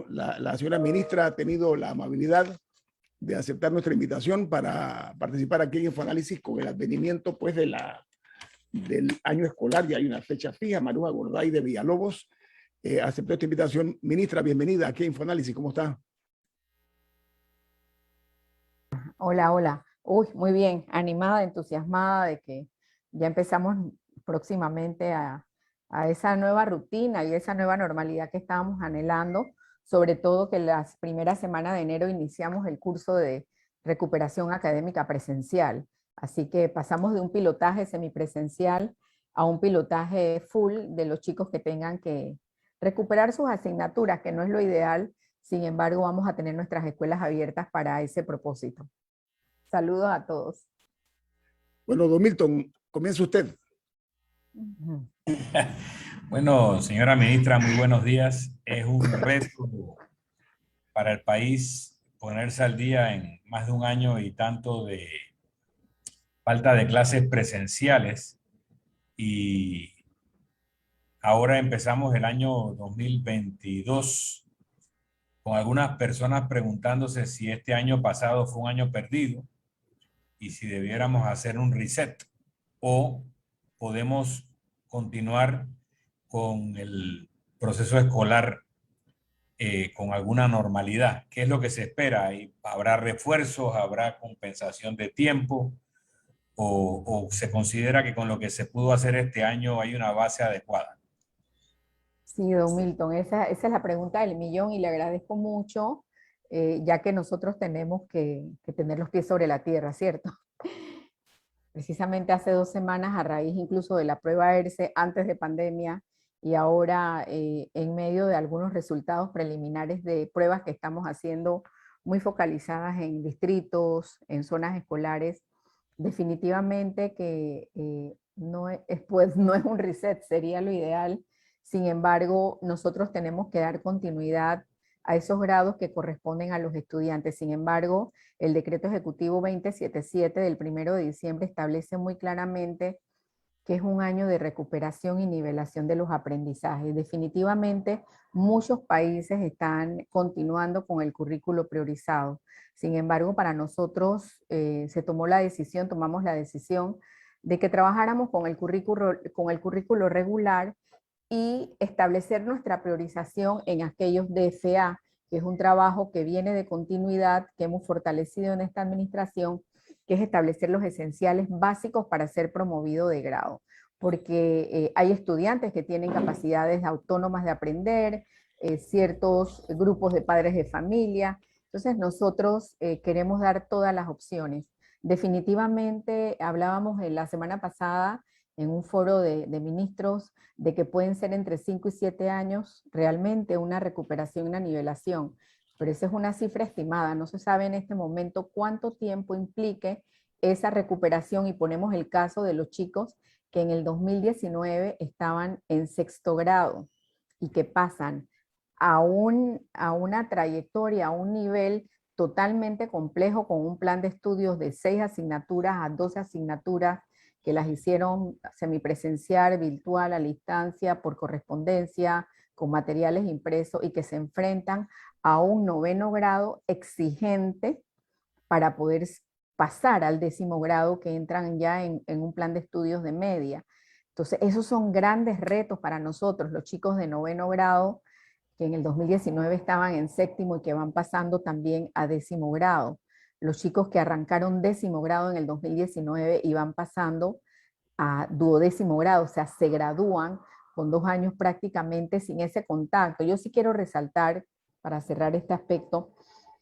Bueno, la señora ministra ha tenido la amabilidad de aceptar nuestra invitación para participar aquí en Infoanálisis con el advenimiento pues, del año escolar. Ya hay una fecha fija. Maruja Gorday de Villalobos aceptó esta invitación. Ministra, bienvenida aquí a Infoanálisis. ¿Cómo está? Hola, hola. Uy, muy bien, animada, entusiasmada de que ya empezamos próximamente a esa nueva rutina y esa nueva normalidad que estábamos anhelando, sobre todo que las primeras semanas de enero iniciamos el curso de recuperación académica presencial. Así que pasamos de un pilotaje semipresencial a un pilotaje full de los chicos que tengan que recuperar sus asignaturas, que no es lo ideal. Sin embargo, vamos a tener nuestras escuelas abiertas para ese propósito. Saludos a todos. Bueno, don Milton, comienza usted. Bueno, señora ministra, muy buenos días. Es un reto para el país ponerse al día en más de un año y tanto de falta de clases presenciales. Y ahora empezamos el año 2022 con algunas personas preguntándose si este año pasado fue un año perdido y si debiéramos hacer un reset o podemos continuar con el proceso escolar con alguna normalidad. ¿Qué es lo que se espera? ¿Habrá refuerzos? ¿Habrá compensación de tiempo? ¿O se considera que con lo que se pudo hacer este año hay una base adecuada? Sí, don Milton, esa es la pregunta del millón y le agradezco mucho, ya que nosotros tenemos que tener los pies sobre la tierra, ¿cierto? Precisamente hace 2 semanas, a raíz incluso de la prueba ERCE antes de pandemia y ahora en medio de algunos resultados preliminares de pruebas que estamos haciendo muy focalizadas en distritos, en zonas escolares, definitivamente que no es, pues, no es un reset, sería lo ideal. Sin embargo, nosotros tenemos que dar continuidad a esos grados que corresponden a los estudiantes. Sin embargo, el decreto ejecutivo 2077 del 1 de diciembre establece muy claramente que es un año de recuperación y nivelación de los aprendizajes. Definitivamente, muchos países están continuando con el currículo priorizado. Sin embargo, para nosotros tomamos la decisión de que trabajáramos con el currículo regular y establecer nuestra priorización en aquellos DFA, que es un trabajo que viene de continuidad, que hemos fortalecido en esta administración, que es establecer los esenciales básicos para ser promovido de grado, porque hay estudiantes que tienen capacidades autónomas de aprender, ciertos grupos de padres de familia, entonces nosotros queremos dar todas las opciones. Definitivamente hablábamos la semana pasada en un foro de ministros de que pueden ser entre 5 y 7 años realmente una recuperación y una nivelación, pero esa es una cifra estimada, no se sabe en este momento cuánto tiempo implique esa recuperación y ponemos el caso de los chicos que en el 2019 estaban en 6º grado y que pasan a una trayectoria, a un nivel totalmente complejo con un plan de estudios de 6 asignaturas a 12 asignaturas que las hicieron semipresencial, virtual, a la distancia, por correspondencia, con materiales impresos y que se enfrentan a un 9º grado exigente para poder pasar al 10º grado que entran ya en un plan de estudios de media. Entonces, esos son grandes retos para nosotros, los chicos de 9º grado, que en el 2019 estaban en 7º y que van pasando también a 10º grado. Los chicos que arrancaron 10º grado en el 2019 y van pasando a 12º grado, o sea, se gradúan con 2 años prácticamente sin ese contacto. Yo sí quiero resaltar, para cerrar este aspecto,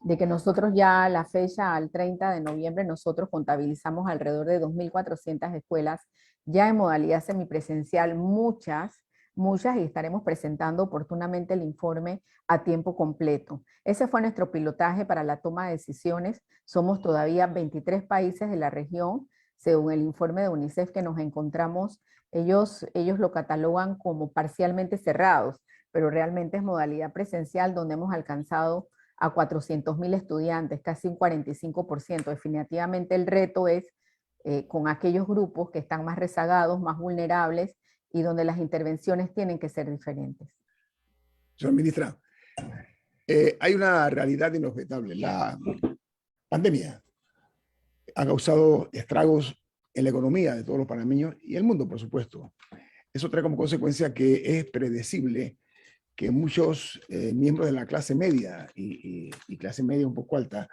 de que nosotros ya a la fecha, al 30 de noviembre, nosotros contabilizamos alrededor de 2.400 escuelas ya en modalidad semipresencial, muchas, y estaremos presentando oportunamente el informe a tiempo completo. Ese fue nuestro pilotaje para la toma de decisiones. Somos todavía 23 países de la región, según el informe de UNICEF que nos encontramos, ellos lo catalogan como parcialmente cerrados, pero realmente es modalidad presencial donde hemos alcanzado a 400.000 estudiantes, casi un 45%. Definitivamente el reto es con aquellos grupos que están más rezagados, más vulnerables y donde las intervenciones tienen que ser diferentes. Señora ministra, Hay una realidad inobjetable. La pandemia ha causado estragos en la economía de todos los panameños y el mundo, por supuesto. Eso trae como consecuencia que es predecible que muchos miembros de la clase media y clase media un poco alta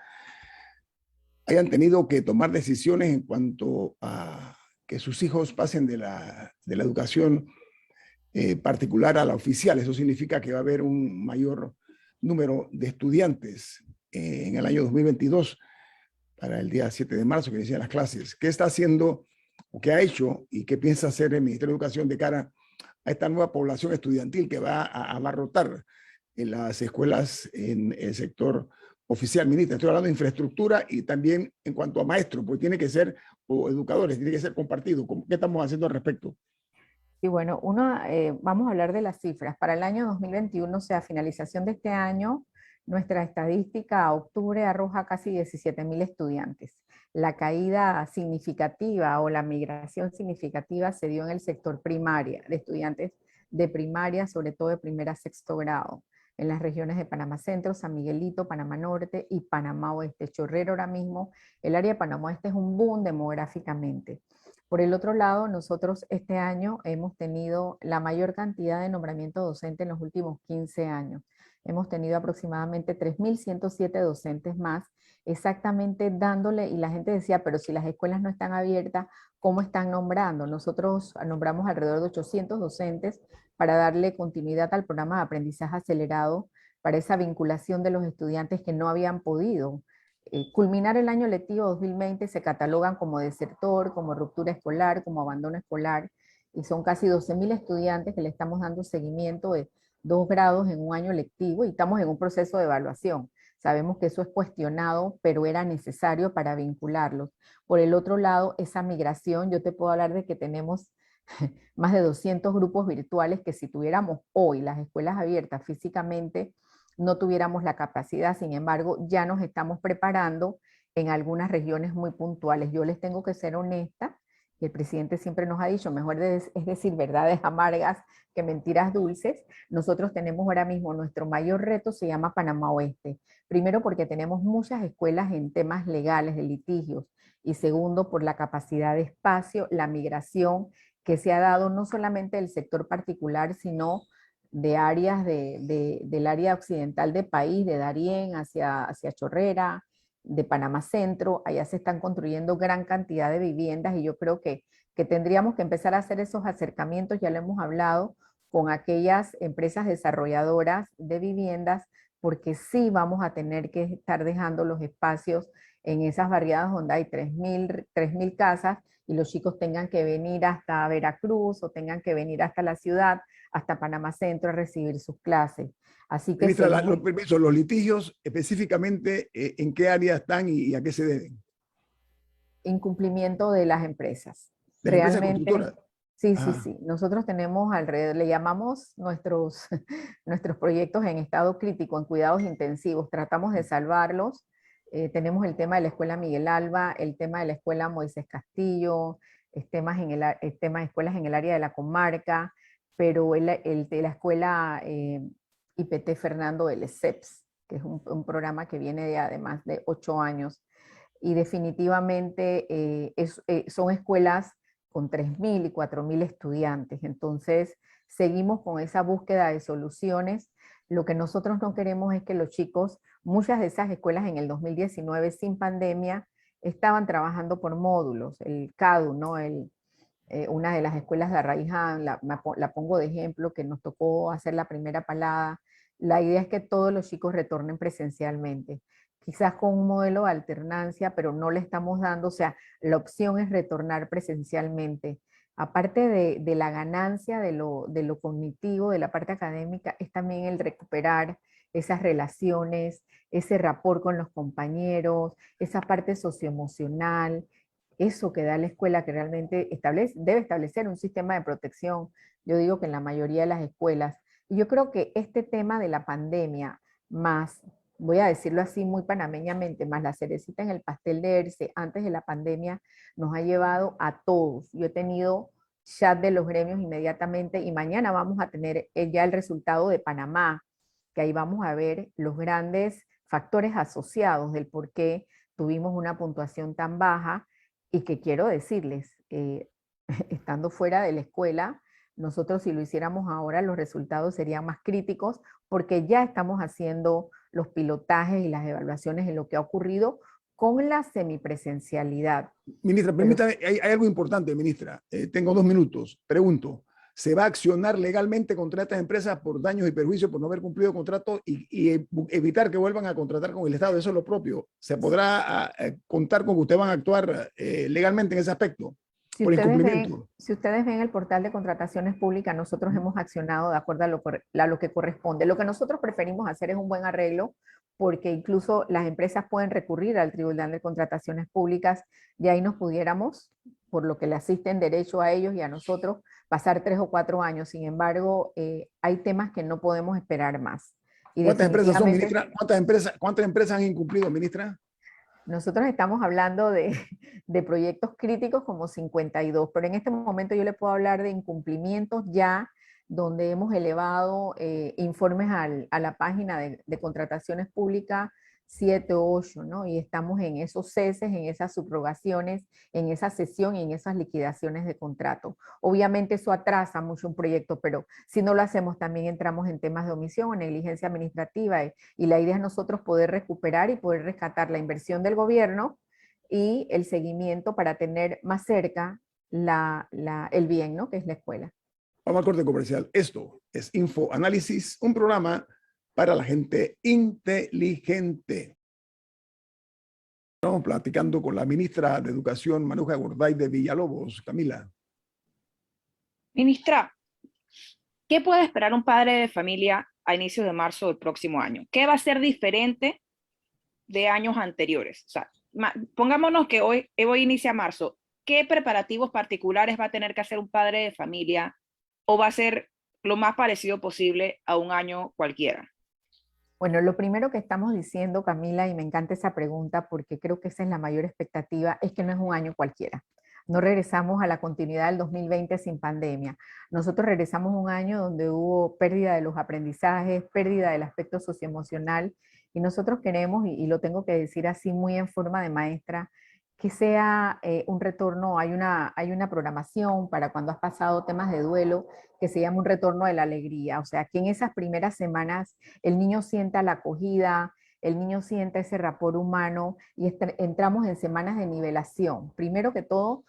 hayan tenido que tomar decisiones en cuanto a que sus hijos pasen de la educación particular a la oficial. Eso significa que va a haber un mayor número de estudiantes en el año 2022 para el día 7 de marzo que inician las clases. ¿Qué está haciendo o qué ha hecho y qué piensa hacer el Ministerio de Educación de cara a esta nueva población estudiantil que va a abarrotar en las escuelas en el sector oficial, ministra? Estoy hablando de infraestructura y también en cuanto a maestros, pues tiene que ser, o educadores, tiene que ser compartido. ¿Qué estamos haciendo al respecto? Y bueno, vamos a hablar de las cifras. Para el año 2021, o sea, finalización de este año, nuestra estadística a octubre arroja casi 17.000 estudiantes. La caída significativa o la migración significativa se dio en el sector primaria, de estudiantes de primaria, sobre todo de primer a sexto grado, en las regiones de Panamá Centro, San Miguelito, Panamá Norte y Panamá Oeste. Chorrero ahora mismo, el área de Panamá Oeste es un boom demográficamente. Por el otro lado, nosotros este año hemos tenido la mayor cantidad de nombramiento docente en los últimos 15 años. Hemos tenido aproximadamente 3.107 docentes más, exactamente dándole, y la gente decía, pero si las escuelas no están abiertas, ¿cómo están nombrando? Nosotros nombramos alrededor de 800 docentes para darle continuidad al programa de aprendizaje acelerado, para esa vinculación de los estudiantes que no habían podido culminar el año lectivo 2020. Se catalogan como desertor, como ruptura escolar, como abandono escolar, y son casi 12.000 estudiantes que le estamos dando seguimiento de 2 grados en un año lectivo y estamos en un proceso de evaluación. Sabemos que eso es cuestionado, pero era necesario para vincularlos. Por el otro lado, esa migración, yo te puedo hablar de que tenemos más de 200 grupos virtuales que si tuviéramos hoy las escuelas abiertas físicamente, no tuviéramos la capacidad. Sin embargo, ya nos estamos preparando en algunas regiones muy puntuales. Yo les tengo que ser honesta, y el presidente siempre nos ha dicho, mejor es decir verdades amargas que mentiras dulces. Nosotros tenemos ahora mismo, nuestro mayor reto se llama Panamá Oeste. Primero porque tenemos muchas escuelas en temas legales, de litigios, y segundo por la capacidad de espacio, la migración que se ha dado no solamente del sector particular, sino de áreas del área occidental del país, de Darién hacia Chorrera, de Panamá Centro. Allá se están construyendo gran cantidad de viviendas y yo creo que tendríamos que empezar a hacer esos acercamientos, ya lo hemos hablado, con aquellas empresas desarrolladoras de viviendas, porque sí vamos a tener que estar dejando los espacios en esas barriadas donde hay 3.000 casas y los chicos tengan que venir hasta Veracruz o tengan que venir hasta la ciudad, hasta Panamá Centro a recibir sus clases. Así que Ministra, los litigios específicamente, ¿en qué área están y a qué se deben? incumplimiento de las empresas. De la empresa Realmente, constructora. sí, sí, Ah, sí. Nosotros tenemos alrededor, le llamamos nuestros, nuestros proyectos en estado crítico, en cuidados intensivos. Tratamos de salvarlos. Tenemos el tema de la Escuela Miguel Alba, el tema de la Escuela Moisés Castillo, el tema de escuelas en el área de la comarca, pero el de la Escuela IPT Fernando del ESEPS, que es un programa que viene de además de 8 años. Y definitivamente son escuelas con 3.000 y 4.000 estudiantes. Entonces, seguimos con esa búsqueda de soluciones. Lo que nosotros no queremos es que los chicos, muchas de esas escuelas en el 2019, sin pandemia, estaban trabajando por módulos. El CADU, ¿no? Una de las escuelas de Arraiján, la pongo de ejemplo, que nos tocó hacer la primera palada. La idea es que todos los chicos retornen presencialmente, quizás con un modelo de alternancia, pero no le estamos dando, o sea, la opción es retornar presencialmente. Aparte de la ganancia de lo cognitivo, de la parte académica, es también el recuperar esas relaciones, ese rapport con los compañeros, esa parte socioemocional, eso que da la escuela, que realmente debe establecer un sistema de protección. Yo digo que en la mayoría de las escuelas. Y yo creo que este tema de la pandemia, más, voy a decirlo así muy panameñamente, más la cerecita en el pastel de ERCE antes de la pandemia, nos ha llevado a todos. Yo he tenido chat de los gremios inmediatamente y mañana vamos a tener ya el resultado de Panamá. que ahí vamos a ver los grandes factores asociados del por qué tuvimos una puntuación tan baja, y que quiero decirles, estando fuera de la escuela, nosotros si lo hiciéramos ahora los resultados serían más críticos, porque ya estamos haciendo los pilotajes y las evaluaciones en lo que ha ocurrido con la semipresencialidad. Ministra, permítame, hay algo importante, ministra. Tengo 2 minutos. Pregunto, ¿se va a accionar legalmente contra estas empresas por daños y perjuicios por no haber cumplido contrato y evitar que vuelvan a contratar con el Estado? Eso es lo propio. ¿Se podrá contar con que ustedes van a actuar legalmente en ese aspecto? Si por ustedes, incumplimiento. si ustedes ven el portal de contrataciones públicas, nosotros hemos accionado de acuerdo a lo que corresponde. Lo que nosotros preferimos hacer es un buen arreglo, porque incluso las empresas pueden recurrir al Tribunal de Contrataciones Públicas y ahí nos pudiéramos, por lo que le asisten derecho a ellos y a nosotros, pasar 3 o 4 años. Sin embargo, hay temas que no podemos esperar más. Y ¿Cuántas empresas son, ministra? ¿Cuántas empresas han incumplido, ministra? Nosotros estamos hablando de proyectos críticos como 52, pero en este momento yo le puedo hablar de incumplimientos ya, donde hemos elevado informes a la página de contrataciones públicas 7 o 8, ¿no? Y estamos en esos ceses, en esas subrogaciones, en esa cesión y en esas liquidaciones de contrato. Obviamente eso atrasa mucho un proyecto, pero si no lo hacemos también entramos en temas de omisión o negligencia administrativa, y la idea es nosotros poder recuperar y poder rescatar la inversión del gobierno y el seguimiento para tener más cerca el bien, ¿no? Que es la escuela. Vamos al corte comercial. Esto es Info Análisis, un programa para la gente inteligente. Estamos platicando con la ministra de Educación, Maruja Gorday de Villalobos. Camila. Ministra, ¿qué puede esperar un padre de familia a inicios de marzo del próximo año? ¿Qué va a ser diferente de años anteriores? O sea, pongámonos que hoy inicia marzo. ¿Qué preparativos particulares va a tener que hacer un padre de familia, o va a ser lo más parecido posible a un año cualquiera? Bueno, lo primero que estamos diciendo, Camila, y me encanta esa pregunta porque creo que esa es la mayor expectativa, es que no es un año cualquiera. No regresamos a la continuidad del 2020 sin pandemia. Nosotros regresamos a un año donde hubo pérdida de los aprendizajes, pérdida del aspecto socioemocional, y nosotros queremos, y lo tengo que decir así muy en forma de maestra, que sea un retorno. Hay una programación para cuando has pasado temas de duelo que se llama un retorno de la alegría. O sea, que en esas primeras semanas el niño sienta la acogida, el niño sienta ese rapport humano, y entramos en semanas de nivelación. Primero que todo,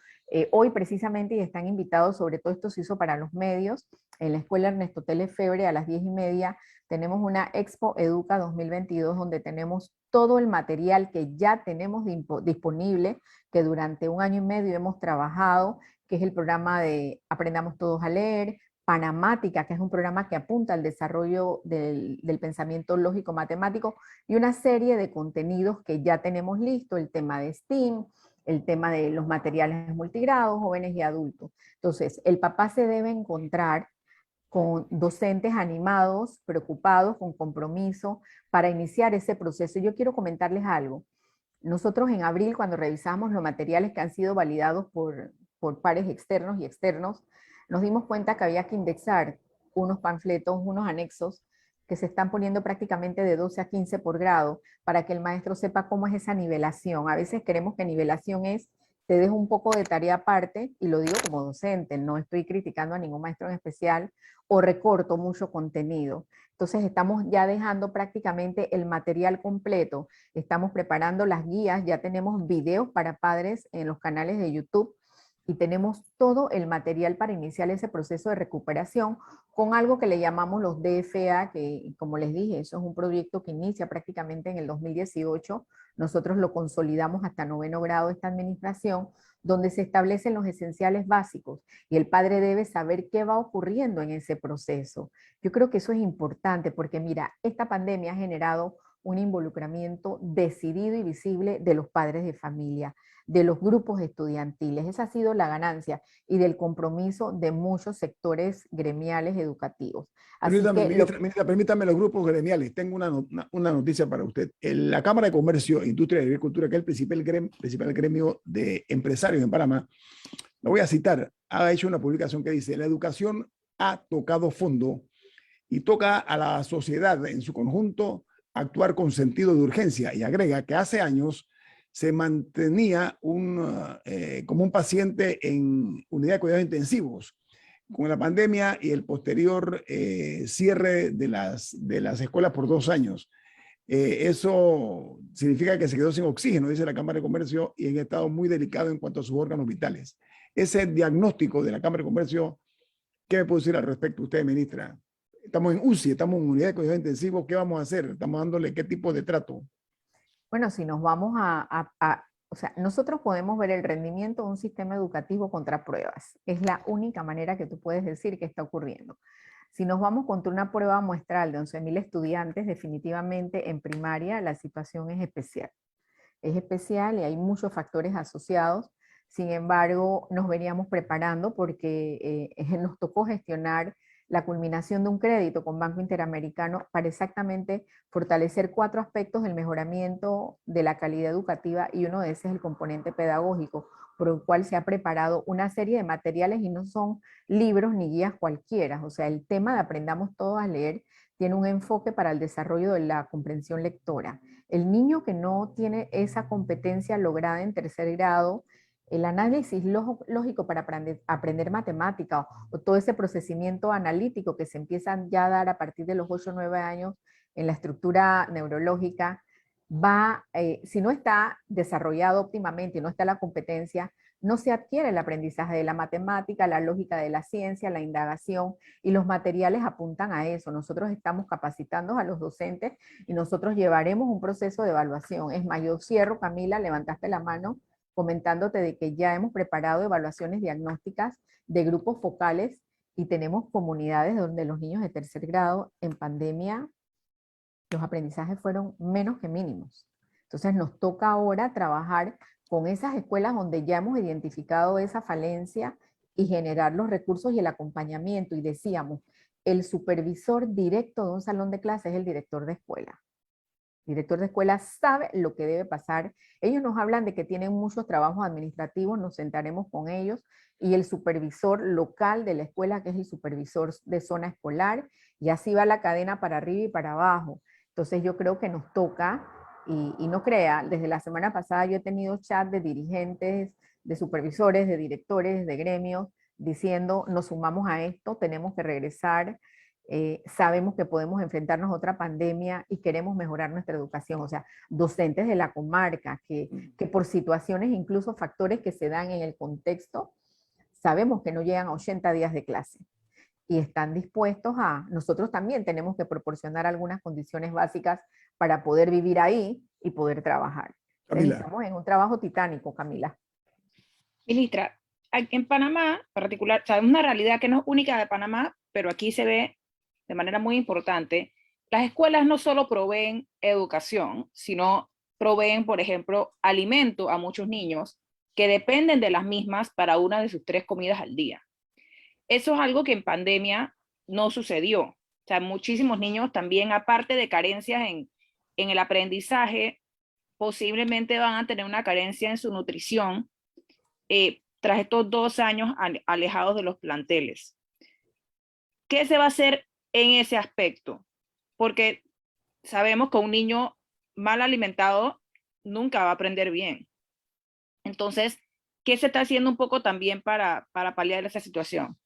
hoy precisamente, y están invitados, sobre todo esto se hizo para los medios, en la Escuela Ernesto T. Lefebvre a las 10:30, tenemos una Expo Educa 2022 donde tenemos todo el material que ya tenemos disponible, que durante 1 año y medio hemos trabajado, que es el programa de Aprendamos Todos a Leer, Panamática, que es un programa que apunta al desarrollo del pensamiento lógico-matemático, y una serie de contenidos que ya tenemos listo, el tema de STEAM, el tema de los materiales multigrados, jóvenes y adultos. Entonces, el papá se debe encontrar con docentes animados, preocupados, con compromiso, para iniciar ese proceso. Yo quiero comentarles algo. Nosotros en abril, cuando revisamos los materiales que han sido validados por pares externos y externos, nos dimos cuenta que había que indexar unos panfletos, unos anexos, que se están poniendo prácticamente de 12 a 15 por grado, para que el maestro sepa cómo es esa nivelación. A veces queremos que nivelación es, te dejo un poco de tarea aparte, y lo digo como docente, no estoy criticando a ningún maestro en especial, o recorto mucho contenido. Entonces estamos ya dejando prácticamente el material completo, estamos preparando las guías, ya tenemos videos para padres en los canales de YouTube, y tenemos todo el material para iniciar ese proceso de recuperación con algo que le llamamos los DFA, que como les dije, eso es un proyecto que inicia prácticamente en el 2018, nosotros lo consolidamos hasta 9º grado esta administración, donde se establecen los esenciales básicos, y el padre debe saber qué va ocurriendo en ese proceso. Yo creo que eso es importante porque mira, esta pandemia ha generado un involucramiento decidido y visible de los padres de familia, de los grupos estudiantiles. Esa ha sido la ganancia, y del compromiso de muchos sectores gremiales educativos. Así ministra, permítame los grupos gremiales. Tengo una noticia para usted. La Cámara de Comercio, Industria y Agricultura, que es el principal gremio de empresarios en Panamá, lo voy a citar, ha hecho una publicación que dice: la educación ha tocado fondo y toca a la sociedad en su conjunto actuar con sentido de urgencia. Y agrega que hace años se mantenía como un paciente en unidad de cuidados intensivos. Con la pandemia y el posterior cierre de las escuelas por 2 años. Eso significa que se quedó sin oxígeno, dice la Cámara de Comercio, y en estado muy delicado en cuanto a sus órganos vitales. Ese diagnóstico de la Cámara de Comercio, ¿qué me puede decir al respecto usted, ministra? Estamos en UCI, estamos en unidad de cuidados intensivos, ¿qué vamos a hacer? ¿Estamos dándole qué tipo de trato? Bueno, si nos vamos o sea, nosotros podemos ver el rendimiento de un sistema educativo contra pruebas. Es la única manera que tú puedes decir que está ocurriendo. Si nos vamos contra una prueba muestral de 11.000 estudiantes, definitivamente en primaria la situación es especial. Es especial y hay muchos factores asociados. Sin embargo, nos veníamos preparando porque nos tocó gestionar la culminación de un crédito con Banco Interamericano para exactamente fortalecer 4 aspectos del mejoramiento de la calidad educativa, y uno de esos es el componente pedagógico, por el cual se ha preparado una serie de materiales y no son libros ni guías cualquiera. O sea, el tema de Aprendamos Todos a Leer tiene un enfoque para el desarrollo de la comprensión lectora. El niño que no tiene esa competencia lograda en 3er grado, el análisis lógico para aprender matemática o todo ese procesamiento analítico que se empiezan ya a dar a partir de los 8 o 9 años en la estructura neurológica, si no está desarrollado óptimamente y no está la competencia, no se adquiere el aprendizaje de la matemática, la lógica de la ciencia, la indagación, y los materiales apuntan a eso. Nosotros estamos capacitando a los docentes y nosotros llevaremos un proceso de evaluación. Es más, yo cierro, Camila, levantaste la mano comentándote de que ya hemos preparado evaluaciones diagnósticas de grupos focales y tenemos comunidades donde los niños de 3er grado en pandemia, los aprendizajes fueron menos que mínimos. Entonces nos toca ahora trabajar con esas escuelas donde ya hemos identificado esa falencia y generar los recursos y el acompañamiento. Y decíamos, el supervisor directo de un salón de clase es el director de escuela. El director de escuela sabe lo que debe pasar. Ellos nos hablan de que tienen muchos trabajos administrativos, nos sentaremos con ellos, y el supervisor local de la escuela, que es el supervisor de zona escolar, y así va la cadena para arriba y para abajo. Entonces yo creo que nos toca, y no crea, desde la semana pasada yo he tenido chat de dirigentes, de supervisores, de directores, de gremios, diciendo, nos sumamos a esto, tenemos que regresar, sabemos que podemos enfrentarnos a otra pandemia y queremos mejorar nuestra educación. O sea, docentes de la comarca que por situaciones, incluso factores que se dan en el contexto, sabemos que no llegan a 80 días de clase y están dispuestos nosotros también tenemos que proporcionar algunas condiciones básicas para poder vivir ahí y poder trabajar. Camila. Estamos en un trabajo titánico, Camila. Ministra, en Panamá, en particular, sabemos una realidad que no es única de Panamá, pero aquí se ve de manera muy importante. Las escuelas no solo proveen educación, sino proveen, por ejemplo, alimento a muchos niños que dependen de las mismas para una de sus 3 comidas al día. Eso es algo que en pandemia no sucedió. O sea, muchísimos niños también, aparte de carencias en el aprendizaje, posiblemente van a tener una carencia en su nutrición tras estos 2 años alejados de los planteles. ¿Qué se va a hacer en ese aspecto? Porque sabemos que un niño mal alimentado nunca va a aprender bien. Entonces, ¿qué se está haciendo un poco también para paliar esa situación?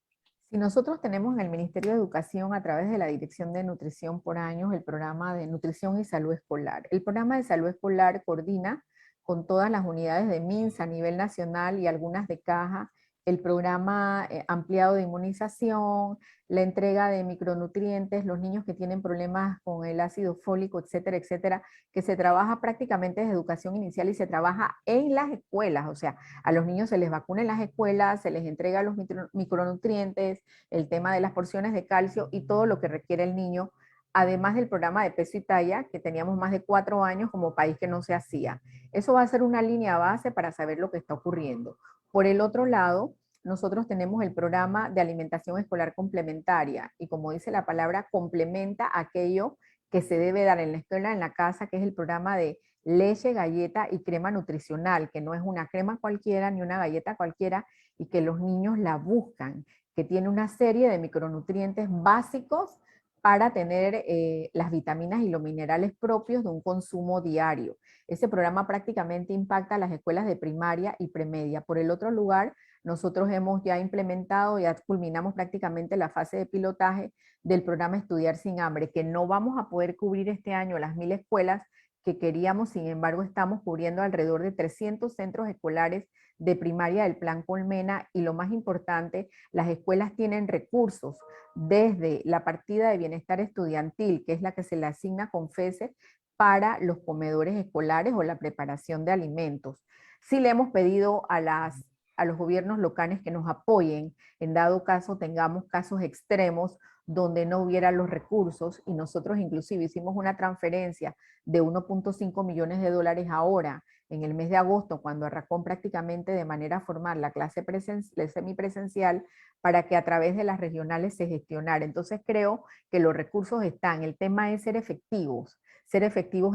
Si nosotros tenemos en el Ministerio de Educación, a través de la Dirección de Nutrición por años, el programa de Nutrición y Salud Escolar. El programa de salud escolar coordina con todas las unidades de MINSA a nivel nacional y algunas de caja, el programa ampliado de inmunización, la entrega de micronutrientes, los niños que tienen problemas con el ácido fólico, etcétera, etcétera, que se trabaja prácticamente desde educación inicial y se trabaja en las escuelas. O sea, a los niños se les vacuna en las escuelas, se les entrega los micronutrientes, el tema de las porciones de calcio y todo lo que requiere el niño, además del programa de peso y talla, que teníamos más de 4 años como país que no se hacía. Eso va a ser una línea base para saber lo que está ocurriendo. Por el otro lado, nosotros tenemos el programa de alimentación escolar complementaria, y como dice la palabra, complementa aquello que se debe dar en la escuela, en la casa, que es el programa de leche, galleta y crema nutricional, que no es una crema cualquiera ni una galleta cualquiera, y que los niños la buscan, que tiene una serie de micronutrientes básicos para tener las vitaminas y los minerales propios de un consumo diario. Ese programa prácticamente impacta a las escuelas de primaria y premedia. Por el otro lugar, nosotros hemos ya implementado, ya culminamos prácticamente la fase de pilotaje del programa Estudiar sin Hambre, que no vamos a poder cubrir este año las 1000 escuelas que queríamos, sin embargo estamos cubriendo alrededor de 300 centros escolares de primaria del Plan Colmena, y lo más importante, las escuelas tienen recursos desde la partida de bienestar estudiantil, que es la que se le asigna con FESE, para los comedores escolares o la preparación de alimentos. Sí le hemos pedido a los gobiernos locales que nos apoyen, en dado caso tengamos casos extremos donde no hubiera los recursos, y nosotros inclusive hicimos una transferencia de 1.5 millones de dólares ahora, en el mes de agosto, cuando arrancó prácticamente de manera formal la clase semipresencial, para que a través de las regionales se gestionara. Entonces creo que los recursos están, el tema es ser efectivos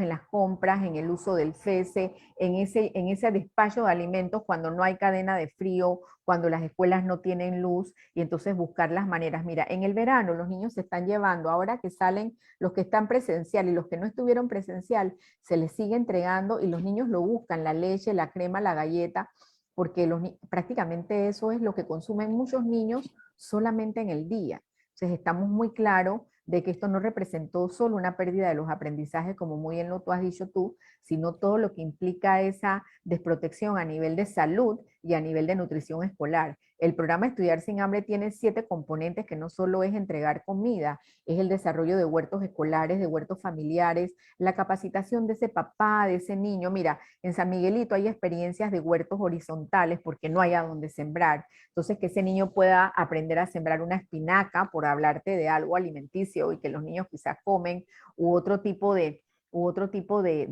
en las compras, en el uso del FESE, en ese despacho de alimentos cuando no hay cadena de frío, cuando las escuelas no tienen luz, y entonces buscar las maneras. Mira, en el verano los niños se están llevando, ahora que salen los que están presencial y los que no estuvieron presencial, se les sigue entregando y los niños lo buscan, la leche, la crema, la galleta, porque prácticamente eso es lo que consumen muchos niños solamente en el día. Entonces estamos muy claros de que esto no representó solo una pérdida de los aprendizajes, como muy bien lo tú has dicho tú, sino todo lo que implica esa desprotección a nivel de salud y a nivel de nutrición escolar. El programa Estudiar sin Hambre tiene 7 componentes, que no solo es entregar comida, es el desarrollo de huertos escolares, de huertos familiares, la capacitación de ese papá, de ese niño. Mira, en San Miguelito hay experiencias de huertos horizontales porque no hay a dónde sembrar. Entonces, que ese niño pueda aprender a sembrar una espinaca, por hablarte de algo alimenticio y que los niños quizás comen, u otro tipo de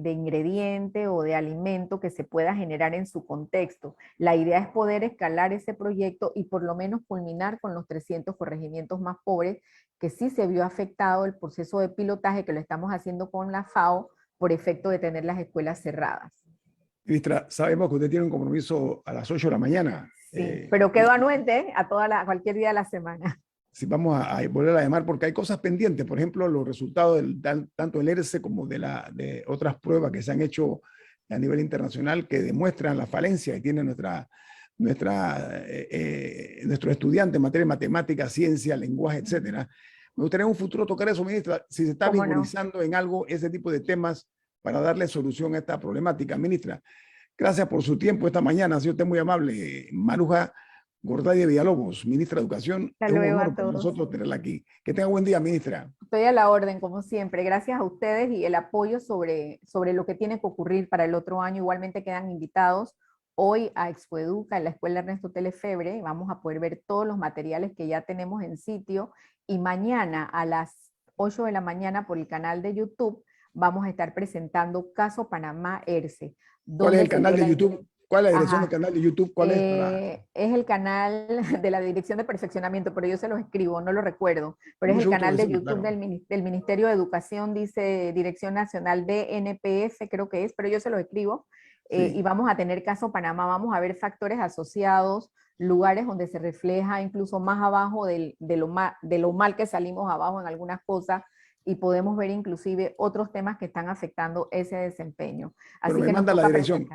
ingrediente o de alimento que se pueda generar en su contexto. La idea es poder escalar ese proyecto y por lo menos culminar con los 300 corregimientos más pobres, que sí se vio afectado el proceso de pilotaje, que lo estamos haciendo con la FAO por efecto de tener las escuelas cerradas. Ministra, sabemos que usted tiene un compromiso a las 8 de la mañana. Sí, pero quedo anuente a cualquier día de la semana. Sí, vamos a volver a llamar porque hay cosas pendientes, por ejemplo, los resultados tanto del ERCE como de otras pruebas que se han hecho a nivel internacional que demuestran la falencia que tiene nuestro estudiante en materia de matemáticas, ciencia, lenguaje, etcétera. Me gustaría en un futuro tocar eso, ministra, si se está vigorizando en algo ese tipo de temas para darle solución a esta problemática. Ministra, gracias por su tiempo esta mañana, ha sido usted muy amable. Maruja Gorday de Villalobos, ministra de Educación. Hasta es un luego honor a para todos. nosotros tenerla aquí. Que tenga buen día, ministra. Estoy a la orden, como siempre. Gracias a ustedes y el apoyo sobre lo que tiene que ocurrir para el otro año. Igualmente quedan invitados hoy a Expoeduca, en la Escuela Ernesto Telefebre. Vamos a poder ver todos los materiales que ya tenemos en sitio. Y mañana a las 8 de la mañana por el canal de YouTube vamos a estar presentando Caso Panamá ERCE. ¿Cuál es el canal de YouTube? ¿Cuál es la dirección del canal de YouTube? ¿Cuál es? Es el canal de la Dirección de Perfeccionamiento, pero yo se los escribo, no lo recuerdo. Pero es el canal de YouTube del Ministerio de Educación, dice Dirección Nacional de NPF, creo que es, pero yo se los escribo. Sí. Y vamos a tener Caso Panamá, vamos a ver factores asociados, lugares donde se refleja incluso más abajo de lo mal que salimos abajo en algunas cosas, y podemos ver inclusive otros temas que están afectando ese desempeño. Así bueno, que me manda la dirección.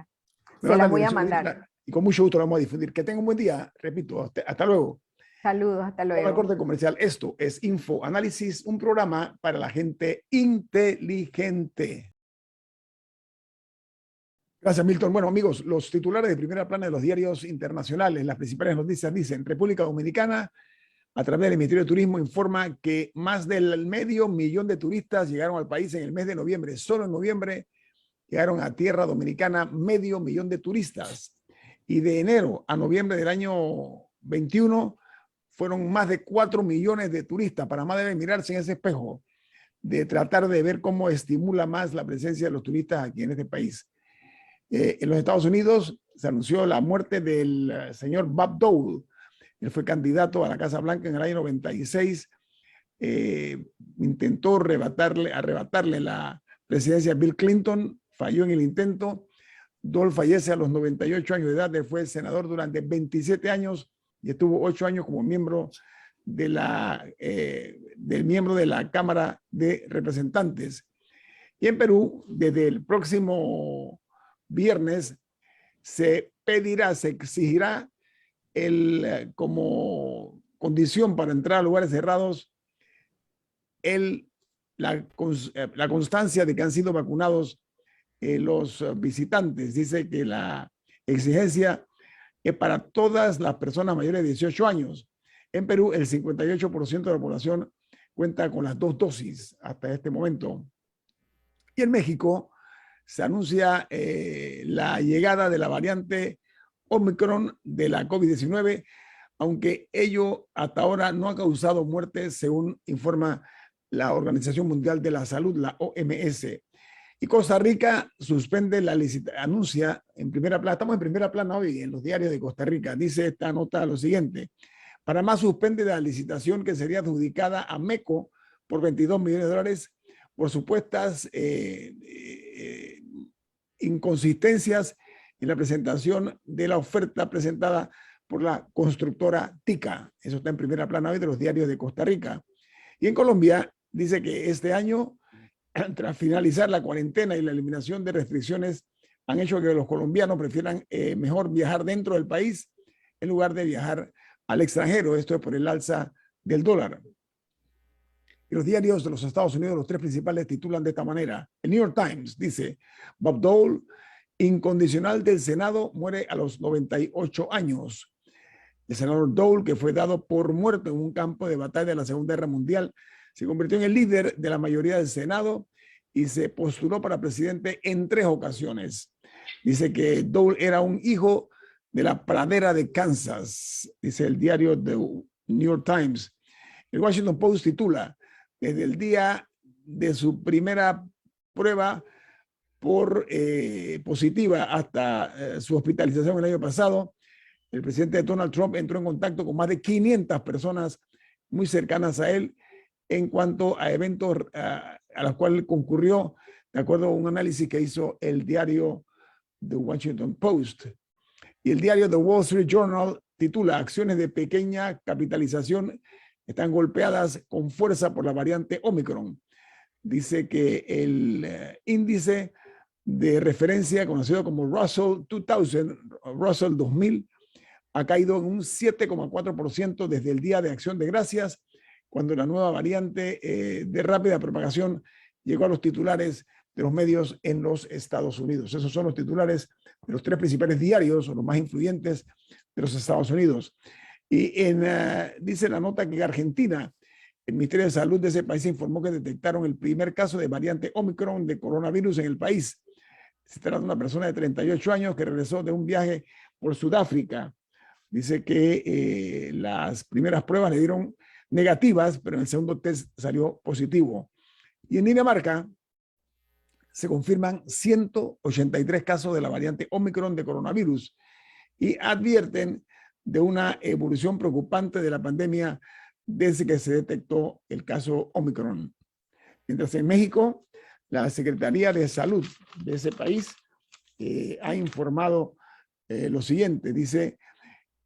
Se las voy a mandar. Y con mucho gusto la vamos a difundir. Que tengan un buen día. Repito, hasta luego. Saludos, hasta luego. El corte comercial. Esto es Info Análisis, un programa para la gente inteligente. Gracias, Milton. Bueno, amigos, los titulares de primera plana de los diarios internacionales, las principales noticias dicen: República Dominicana, a través del Ministerio de Turismo, informa que más del 500,000 de turistas llegaron al país en el mes de noviembre. Solo en noviembre llegaron a tierra dominicana 500,000 de turistas. Y de enero a noviembre del año 21 fueron más de 4 millones de turistas. Panamá debe mirarse en ese espejo de tratar de ver cómo estimula más la presencia de los turistas aquí en este país. En los Estados Unidos se anunció la muerte del señor Bob Dole. Él fue candidato a la Casa Blanca en el año 96. Intentó arrebatarle la presidencia a Bill Clinton, falló en el intento. Dole fallece a los 98 años de edad. Él fue senador durante 27 años y estuvo 8 años como miembro del miembro de la Cámara de Representantes. Y en Perú, desde el próximo viernes, se exigirá como condición para entrar a lugares cerrados la constancia de que han sido vacunados los visitantes. Dice que la exigencia es para todas las personas mayores de 18 años. En Perú, el 58% de la población cuenta con las 2 dosis hasta este momento. Y en México se anuncia la llegada de la variante Omicron de la COVID-19, aunque ello hasta ahora no ha causado muertes, según informa la Organización Mundial de la Salud, la OMS. Y Costa Rica suspende la licitación, anuncia en primera plana, estamos en primera plana hoy en los diarios de Costa Rica, dice esta nota lo siguiente: Panamá suspende la licitación que sería adjudicada a MECO por $22 millones por supuestas inconsistencias en la presentación de la oferta presentada por la constructora TICA. Eso está en primera plana hoy de los diarios de Costa Rica. Y en Colombia dice que este año, tras finalizar la cuarentena y la eliminación de restricciones, han hecho que los colombianos prefieran mejor viajar dentro del país en lugar de viajar al extranjero. Esto es por el alza del dólar. Y los diarios de los Estados Unidos, los 3 principales, titulan de esta manera. El New York Times dice: Bob Dole, incondicional del Senado, muere a los 98 años. El senador Dole, que fue dado por muerto en un campo de batalla de la Segunda Guerra Mundial, se convirtió en el líder de la mayoría del Senado y se postuló para presidente en 3 ocasiones. Dice que Dole era un hijo de la pradera de Kansas, dice el diario The New York Times. El Washington Post titula: desde el día de su primera prueba positiva hasta su hospitalización el año pasado, el presidente Donald Trump entró en contacto con más de 500 personas muy cercanas a él en cuanto a eventos a los cuales concurrió, de acuerdo a un análisis que hizo el diario The Washington Post. Y el diario The Wall Street Journal titula: acciones de pequeña capitalización están golpeadas con fuerza por la variante Omicron. Dice que el índice de referencia conocido como Russell 2000 ha caído en un 7,4% desde el Día de Acción de Gracias, cuando la nueva variante de rápida propagación llegó a los titulares de los medios en los Estados Unidos. Esos son los titulares de los 3 principales diarios, o los más influyentes de los Estados Unidos. Y dice la nota que Argentina, el Ministerio de Salud de ese país informó que detectaron el primer caso de variante Omicron de coronavirus en el país. Se trata de una persona de 38 años que regresó de un viaje por Sudáfrica. Dice que las primeras pruebas le dieron negativas, pero en el segundo test salió positivo. Y en Dinamarca se confirman 183 casos de la variante Omicron de coronavirus y advierten de una evolución preocupante de la pandemia desde que se detectó el caso Omicron. Mientras en México, la Secretaría de Salud de ese país ha informado lo siguiente. Dice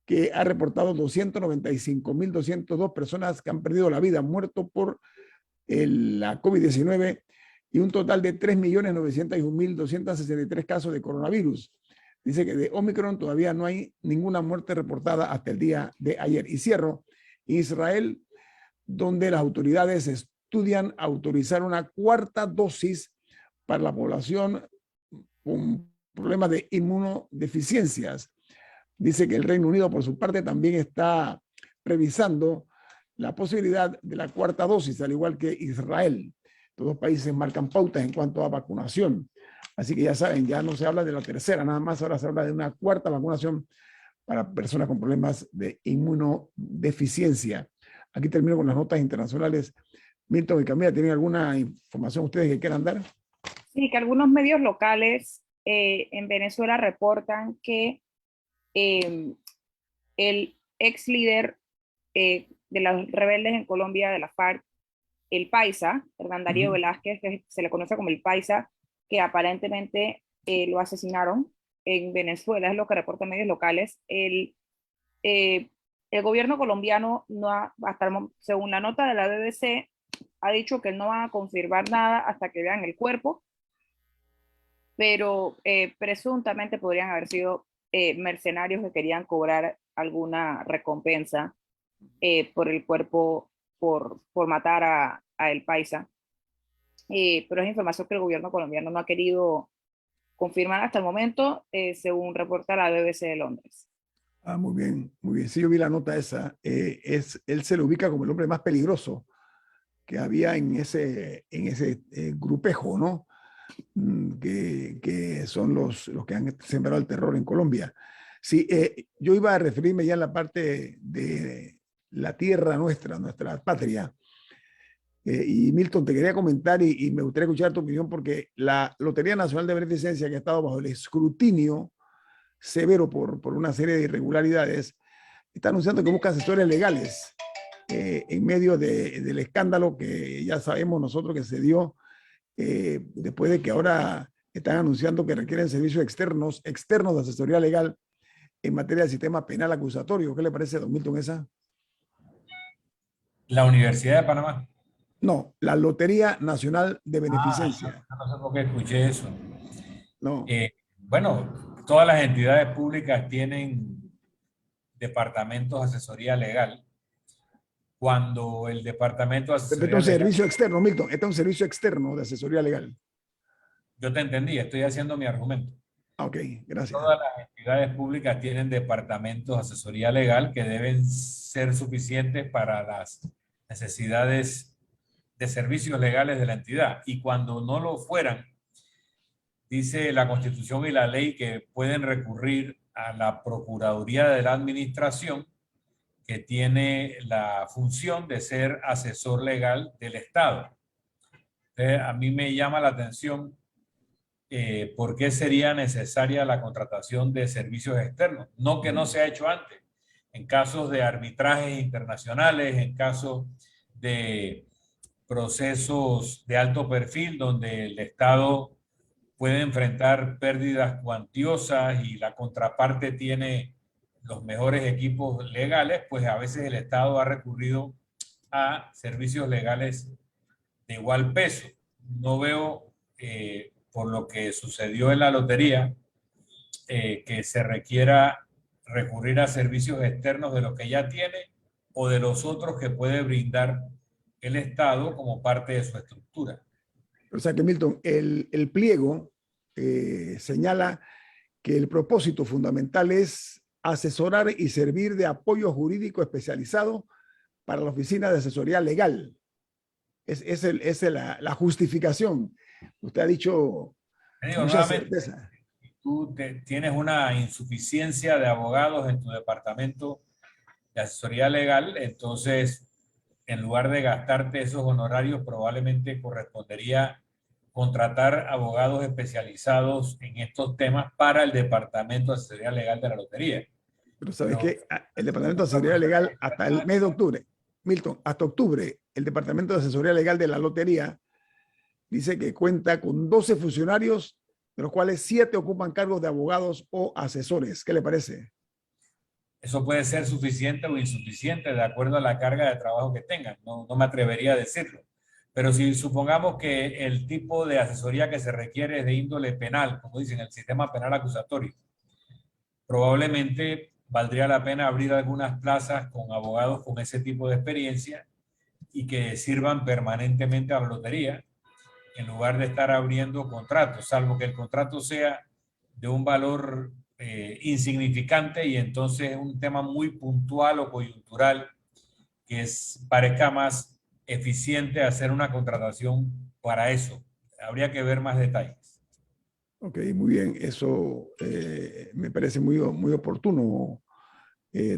que ha reportado 295.202 personas que han perdido la vida, muerto por la COVID-19, y un total de 3.901.263 casos de coronavirus. Dice que de Omicron todavía no hay ninguna muerte reportada hasta el día de ayer. Y cierro: Israel, donde las autoridades estudian autorizar una 4ª dosis para la población con problemas de inmunodeficiencias. Dice que el Reino Unido, por su parte, también está revisando la posibilidad de la 4ª dosis, al igual que Israel. Todos los países marcan pautas en cuanto a vacunación. Así que ya saben, ya no se habla de la 3ª, nada más ahora se habla de una 4ª vacunación para personas con problemas de inmunodeficiencia. Aquí termino con las notas internacionales. Milton y Camila, ¿tienen alguna información ustedes que quieran dar? Sí, que algunos medios locales en Venezuela reportan que el ex líder de los rebeldes en Colombia, de la FARC, el Paisa, Hernán Darío Velázquez, que se le conoce como el Paisa, que aparentemente lo asesinaron en Venezuela, es lo que reportan medios locales. Él el gobierno colombiano no ha, según la nota de la BBC, ha dicho que no van a confirmar nada hasta que vean el cuerpo, pero presuntamente podrían haber sido mercenarios que querían cobrar alguna recompensa por el cuerpo, por matar a El Paisa. Pero es información que el gobierno colombiano no ha querido confirmar hasta el momento, según reporta la BBC de Londres. Ah, muy bien, muy bien. Sí, yo vi la nota esa. Él se lo ubica como el hombre más peligroso que había en ese grupejo, ¿no? Que son los que han sembrado el terror en Colombia. Sí, yo iba a referirme ya en la parte de la tierra nuestra patria. Y Milton, te quería comentar y me gustaría escuchar tu opinión porque la Lotería Nacional de Beneficencia, que ha estado bajo el escrutinio severo por una serie de irregularidades, está anunciando que busca asesores legales en medio del escándalo que ya sabemos nosotros que se dio después de que ahora están anunciando que requieren servicios externos de asesoría legal en materia del sistema penal acusatorio. ¿Qué le parece, don Milton, esa? La Universidad de Panamá. No, la Lotería Nacional de Beneficencia. No sé por qué escuché eso. No. Bueno, todas las entidades públicas tienen departamentos de asesoría legal. Cuando el departamento de Este es asesoría un legal, servicio externo, Milton. Este es un servicio externo de asesoría legal. yo te entendí, estoy haciendo mi argumento. Ok, gracias. Todas las entidades públicas tienen departamentos de asesoría legal que deben ser suficientes para las necesidades de servicios legales de la entidad. Y cuando no lo fueran, dice la Constitución y la ley que pueden recurrir a la Procuraduría de la Administración, que tiene la función de ser asesor legal del Estado. Entonces, a mí me llama la atención por qué sería necesaria la contratación de servicios externos. No que no se ha hecho antes. En casos de arbitrajes internacionales, en casos de procesos de alto perfil donde el Estado puede enfrentar pérdidas cuantiosas y la contraparte tiene los mejores equipos legales, pues a veces el Estado ha recurrido a servicios legales de igual peso. No veo, por lo que sucedió en la lotería, que se requiera recurrir a servicios externos de los que ya tiene o de los otros que puede brindar el Estado como parte de su estructura. O sea que, Milton, el pliego señala que el propósito fundamental es asesorar y servir de apoyo jurídico especializado para la oficina de asesoría legal. Es la justificación. Usted ha dicho Digo, mucha nuevamente, certeza. tú tienes una insuficiencia de abogados en tu departamento de asesoría legal, entonces en lugar de gastarte esos honorarios, probablemente correspondería contratar abogados especializados en estos temas para el Departamento de Asesoría Legal de la Lotería. Pero sabes No, que el Departamento de Asesoría Legal hasta el mes de octubre, Milton, hasta octubre, el Departamento de Asesoría Legal de la Lotería dice que cuenta con 12 funcionarios, de los cuales 7 ocupan cargos de abogados o asesores. ¿Qué le parece? eso puede ser suficiente o insuficiente de acuerdo a la carga de trabajo que tengan. No, no me atrevería a decirlo. Pero si supongamos que el tipo de asesoría que se requiere es de índole penal, como dicen, el sistema penal acusatorio, probablemente valdría la pena abrir algunas plazas con abogados con ese tipo de experiencia y que sirvan permanentemente a la lotería en lugar de estar abriendo contratos, salvo que el contrato sea de un valor insignificante y entonces un tema muy puntual o coyuntural que parezca más eficiente hacer una contratación para eso. Habría que ver más detalles. Ok, muy bien. Eso me parece muy, muy oportuno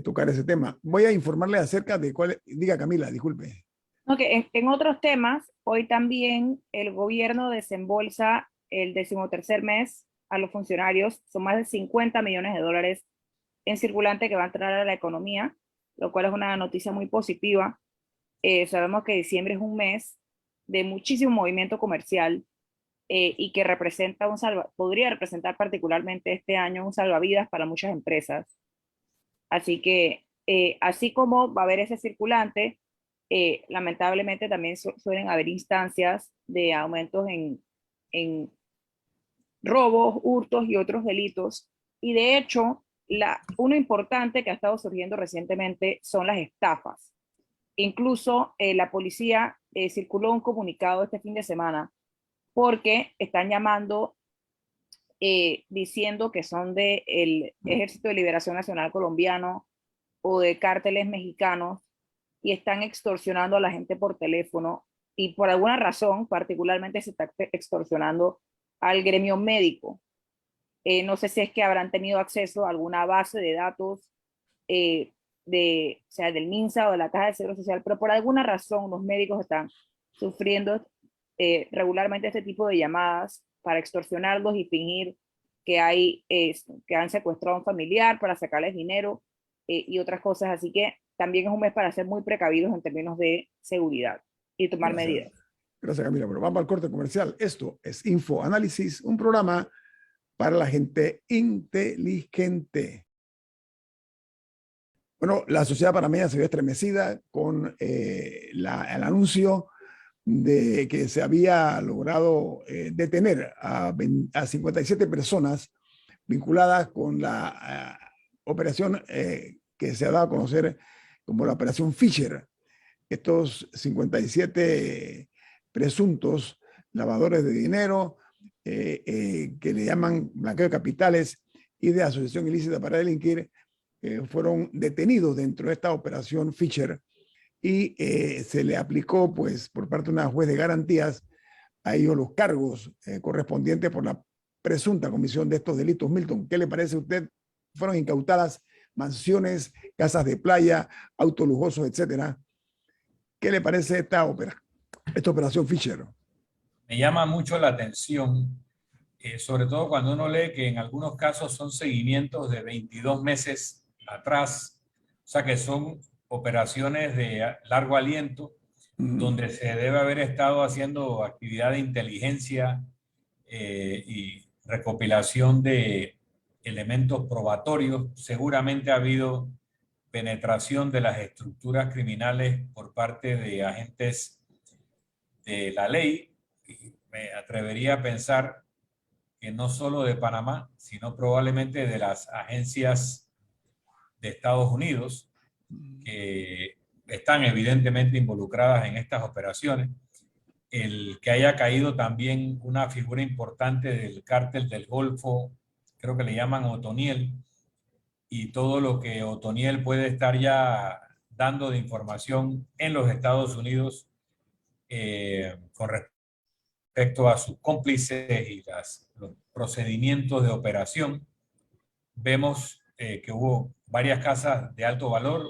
tocar ese tema. Voy a informarle acerca de cuál... Diga, Camila, disculpe. Okay, en otros temas, hoy también el gobierno desembolsa el 13º mes a los funcionarios. Son más de 50 millones de dólares en circulante que va a entrar a la economía, lo cual es una noticia muy positiva. Sabemos que diciembre es un mes de muchísimo movimiento comercial y que representa podría representar particularmente este año un salvavidas para muchas empresas. Así que así como va a haber ese circulante, lamentablemente también suelen haber instancias de aumentos en robos, hurtos y otros delitos. Y de hecho, uno importante que ha estado surgiendo recientemente son las estafas. Incluso la policía circuló un comunicado este fin de semana porque están llamando, diciendo que son del Ejército de Liberación Nacional Colombiano o de cárteles mexicanos y están extorsionando a la gente por teléfono y por alguna razón particularmente se está extorsionando al gremio médico. No sé si es que habrán tenido acceso a alguna base de datos o sea, del MINSA o de la Caja de Seguro Social, pero por alguna razón los médicos están sufriendo regularmente este tipo de llamadas para extorsionarlos y fingir que han secuestrado a un familiar para sacarles dinero y otras cosas. Así que también es un mes para ser muy precavidos en términos de seguridad y tomar medidas. Gracias, Camila. Pero vamos al corte comercial. Esto es InfoAnálisis, un programa para la gente inteligente. Bueno, la sociedad panameña se vio estremecida con el anuncio de que se había logrado detener a 57 personas vinculadas con la operación que se ha dado a conocer como la Operación Fisher. Estos 57 presuntos lavadores de dinero que le llaman blanqueo de capitales y de asociación ilícita para delinquir, fueron detenidos dentro de esta operación Fisher y se le aplicó, pues, por parte de una juez de garantías a ellos los cargos correspondientes por la presunta comisión de estos delitos. Milton, ¿qué le parece a usted? Fueron incautadas mansiones, casas de playa, autos lujosos, etcétera. ¿Qué le parece esta operación Fisher? Me llama mucho la atención, sobre todo cuando uno lee que en algunos casos son seguimientos de 22 meses atrás, o sea que son operaciones de largo aliento, donde se debe haber estado haciendo actividad de inteligencia y recopilación de elementos probatorios. Seguramente ha habido penetración de las estructuras criminales por parte de agentes de la ley. Y me atrevería a pensar que no solo de Panamá, sino probablemente de las agencias de Estados Unidos que están evidentemente involucradas en estas operaciones. El que haya caído también una figura importante del cártel del Golfo, creo que le llaman Otoniel, y todo lo que Otoniel puede estar ya dando de información en los Estados Unidos con respecto a sus cómplices y los procedimientos de operación. Vemos que hubo varias casas de alto valor,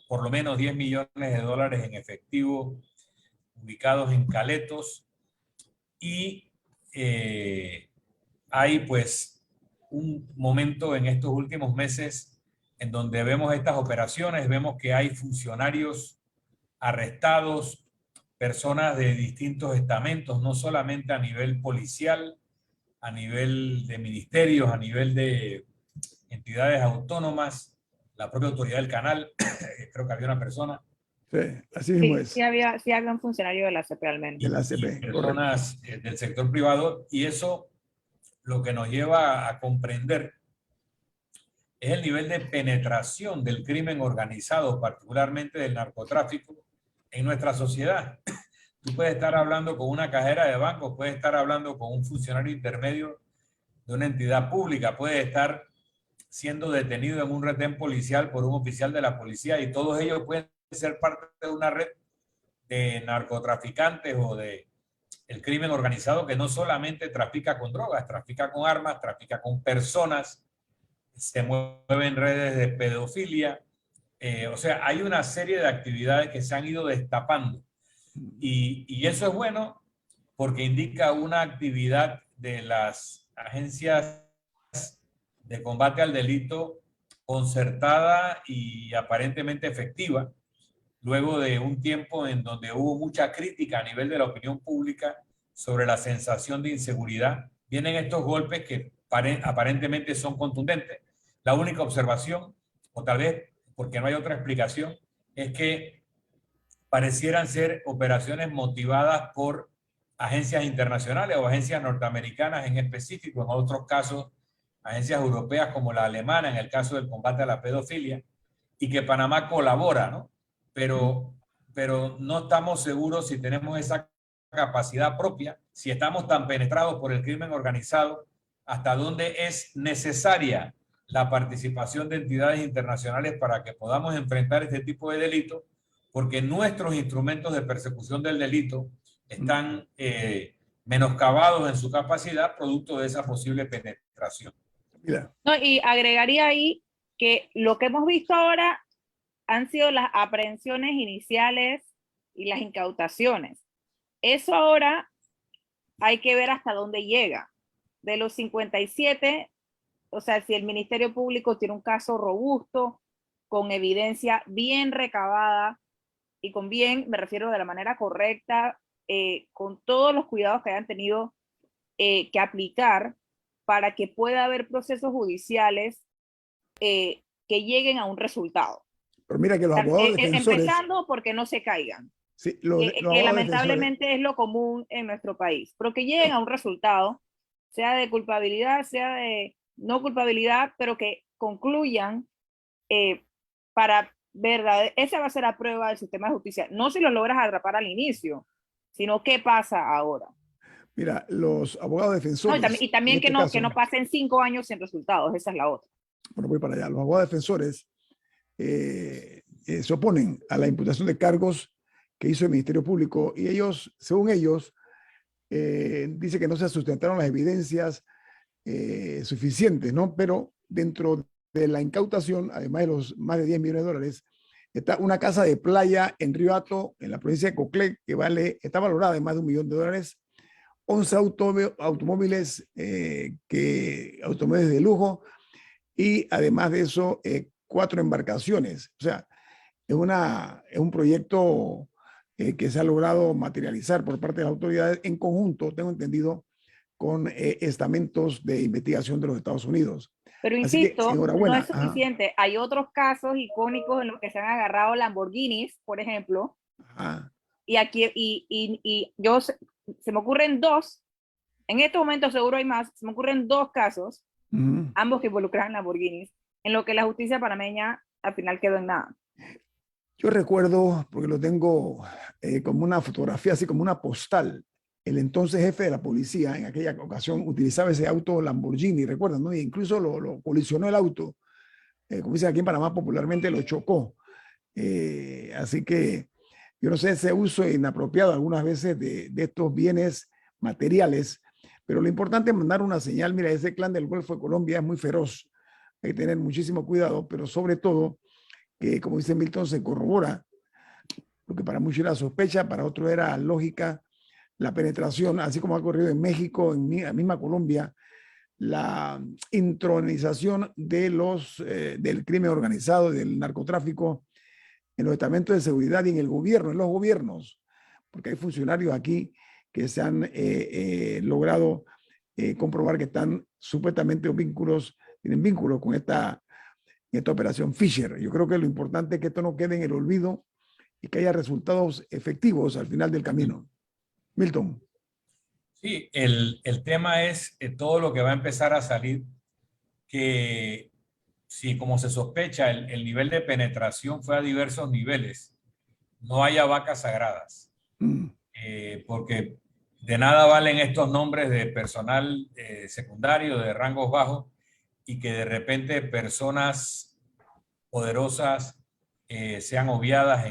por lo menos 10 millones de dólares en efectivo ubicados en Caletos, y hay pues un momento en estos últimos meses en donde vemos estas operaciones, vemos que hay funcionarios arrestados, personas de distintos estamentos, no solamente a nivel policial, a nivel de ministerios, a nivel de entidades autónomas, la propia autoridad del canal, creo que había una persona. Sí, así mismo es. Sí había un funcionario de la ACP al menos. De la ACP, personas del sector privado, y eso lo que nos lleva a comprender es el nivel de penetración del crimen organizado, particularmente del narcotráfico, en nuestra sociedad. Tú puedes estar hablando con una cajera de banco, puedes estar hablando con un funcionario intermedio de una entidad pública, puedes estar siendo detenido en un retén policial por un oficial de la policía, y todos ellos pueden ser parte de una red de narcotraficantes o de el crimen organizado que no solamente trafica con drogas, trafica con armas, trafica con personas, se mueven redes de pedofilia. O sea, hay una serie de actividades que se han ido destapando. Y eso es bueno porque indica una actividad de las agencias de combate al delito concertada y aparentemente efectiva, luego de un tiempo en donde hubo mucha crítica a nivel de la opinión pública sobre la sensación de inseguridad. Vienen estos golpes que aparentemente son contundentes. La única observación, o tal vez porque no hay otra explicación, es que parecieran ser operaciones motivadas por agencias internacionales o agencias norteamericanas en específico, en otros casos agencias europeas como la alemana en el caso del combate a la pedofilia, y que Panamá colabora, ¿no? Pero no estamos seguros si tenemos esa capacidad propia, si estamos tan penetrados por el crimen organizado, hasta dónde es necesaria la participación de entidades internacionales para que podamos enfrentar este tipo de delitos, porque nuestros instrumentos de persecución del delito están menoscabados en su capacidad producto de esa posible penetración. Mira. No, y agregaría ahí que lo que hemos visto ahora han sido las aprehensiones iniciales y las incautaciones. Eso ahora hay que ver hasta dónde llega. De los 57, o sea, si el Ministerio Público tiene un caso robusto, con evidencia bien recabada, y con bien, me refiero de la manera correcta, con todos los cuidados que hayan tenido que aplicar para que pueda haber procesos judiciales que lleguen a un resultado. Pero mira que los abogados defensores... Empezando porque no se caigan. Sí, que lamentablemente es lo común en nuestro país, pero que lleguen a un resultado, sea de culpabilidad, sea de no culpabilidad, pero que concluyan para verdad, esa va a ser la prueba del sistema de justicia. No si lo logras atrapar al inicio, sino qué pasa ahora. Mira, los abogados defensores... No, y también que no pasen 5 años sin resultados, esa es la otra. Bueno, voy para allá. Los abogados defensores se oponen a la imputación de cargos que hizo el Ministerio Público y ellos, según ellos, dice que no se sustentaron las evidencias suficientes, ¿no? Pero dentro de la incautación, además de los más de 10 millones de dólares, está una casa de playa en Río Hato, en la provincia de Coclé, que está valorada en más de $1 millón, 11 automóviles, automóviles de lujo, y además de eso, 4 embarcaciones. O sea, es un proyecto que se ha logrado materializar por parte de las autoridades en conjunto, tengo entendido, con estamentos de investigación de los Estados Unidos. Pero insisto, no es suficiente. Hay otros casos icónicos en los que se han agarrado Lamborghinis, por ejemplo. Ajá. Y aquí, se me ocurren 2, en este momento seguro hay más, se me ocurren 2 casos, ambos que involucran Lamborghinis, en lo que la justicia panameña al final quedó en nada. Yo recuerdo, porque lo tengo como una fotografía, así como una postal, el entonces jefe de la policía en aquella ocasión utilizaba ese auto Lamborghini, ¿recuerdan? ¿No? E incluso lo colisionó el auto, como dicen aquí en Panamá popularmente, lo chocó. Así que yo no sé, ese uso inapropiado algunas veces de estos bienes materiales, pero lo importante es mandar una señal. Mira, ese clan del Golfo de Colombia es muy feroz, hay que tener muchísimo cuidado, pero sobre todo que, como dice Milton, se corrobora lo que para muchos era sospecha, para otros era lógica, la penetración, así como ha ocurrido en México, en la misma Colombia, la intronización de del crimen organizado, del narcotráfico en los estamentos de seguridad y en el gobierno, en los gobiernos, porque hay funcionarios aquí que se han logrado comprobar que están supuestamente tienen vínculos con esta operación Fisher. Yo creo que lo importante es que esto no quede en el olvido y que haya resultados efectivos al final del camino. Milton. Sí, el tema es todo lo que va a empezar a salir, que si como se sospecha el nivel de penetración fue a diversos niveles, no haya vacas sagradas, porque de nada valen estos nombres de personal secundario, de rangos bajos, y que de repente personas poderosas sean obviadas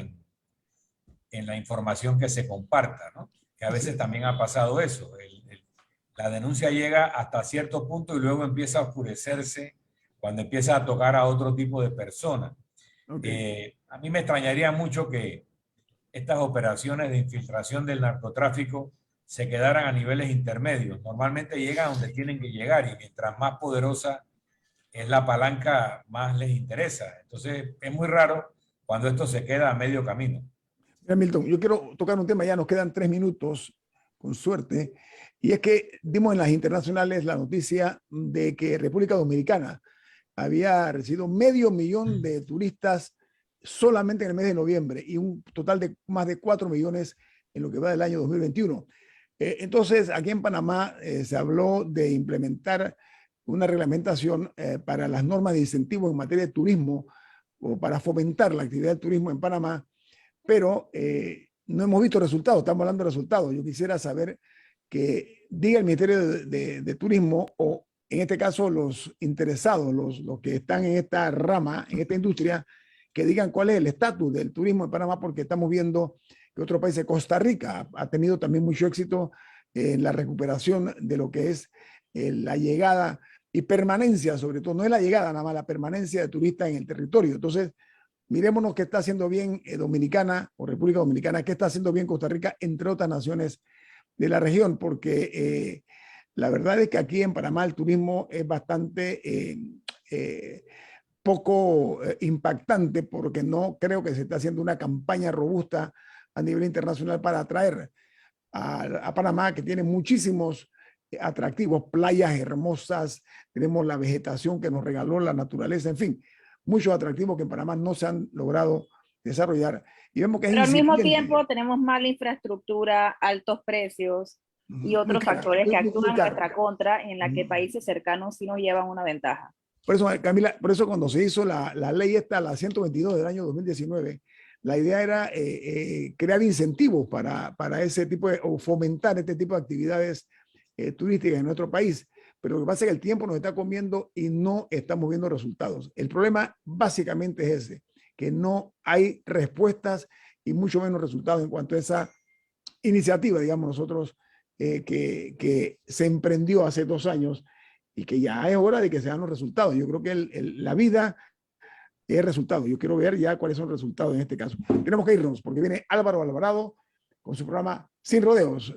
en la información que se comparta, ¿no? Que a veces también ha pasado eso. La denuncia llega hasta cierto punto y luego empieza a oscurecerse cuando empieza a tocar a otro tipo de personas. Okay. A mí me extrañaría mucho que estas operaciones de infiltración del narcotráfico se quedaran a niveles intermedios. Normalmente llegan a donde tienen que llegar y mientras más poderosa es la palanca, más les interesa. Entonces es muy raro cuando esto se queda a medio camino. Mira, Milton, yo quiero tocar un tema, ya nos quedan 3 minutos, con suerte, y es que dimos en las internacionales la noticia de que República Dominicana, había recibido 500.000 de turistas solamente en el mes de noviembre y un total de más de 4 millones en lo que va del año 2021. Entonces, aquí en Panamá se habló de implementar una reglamentación para las normas de incentivos en materia de turismo o para fomentar la actividad del turismo en Panamá, pero no hemos visto resultados, estamos hablando de resultados. Yo quisiera saber que diga el Ministerio de Turismo o en este caso los interesados, los que están en esta rama, en esta industria, que digan cuál es el estatus del turismo en Panamá, porque estamos viendo que otro país, Costa Rica, ha tenido también mucho éxito en la recuperación de lo que es la llegada y permanencia, sobre todo, no es la llegada nada más, la permanencia de turistas en el territorio. Entonces, mirémonos qué está haciendo bien Dominicana o República Dominicana, qué está haciendo bien Costa Rica, entre otras naciones de la región, porque la verdad es que aquí en Panamá el turismo es bastante poco impactante, porque no creo que se está haciendo una campaña robusta a nivel internacional para atraer a Panamá, que tiene muchísimos atractivos, playas hermosas, tenemos la vegetación que nos regaló la naturaleza, en fin, muchos atractivos que en Panamá no se han logrado desarrollar. Y vemos que es Pero al mismo incipiente. tiempo tenemos mala infraestructura, altos precios y otros factores que actúan en nuestra contra, en la que países cercanos sí nos llevan una ventaja. Por eso, Camila, por eso cuando se hizo la ley esta, la 122 del año 2019, la idea era crear incentivos para ese tipo de, o fomentar este tipo de actividades turísticas en nuestro país. Pero lo que pasa es que el tiempo nos está comiendo y no estamos viendo resultados. El problema básicamente es ese, que no hay respuestas y mucho menos resultados en cuanto a esa iniciativa, digamos nosotros, que se emprendió hace 2 años y que ya es hora de que se dan los resultados. Yo creo que la vida es resultado. Yo quiero ver ya cuáles son los resultados en este caso. Tenemos que irnos porque viene Álvaro Alvarado con su programa Sin Rodeos.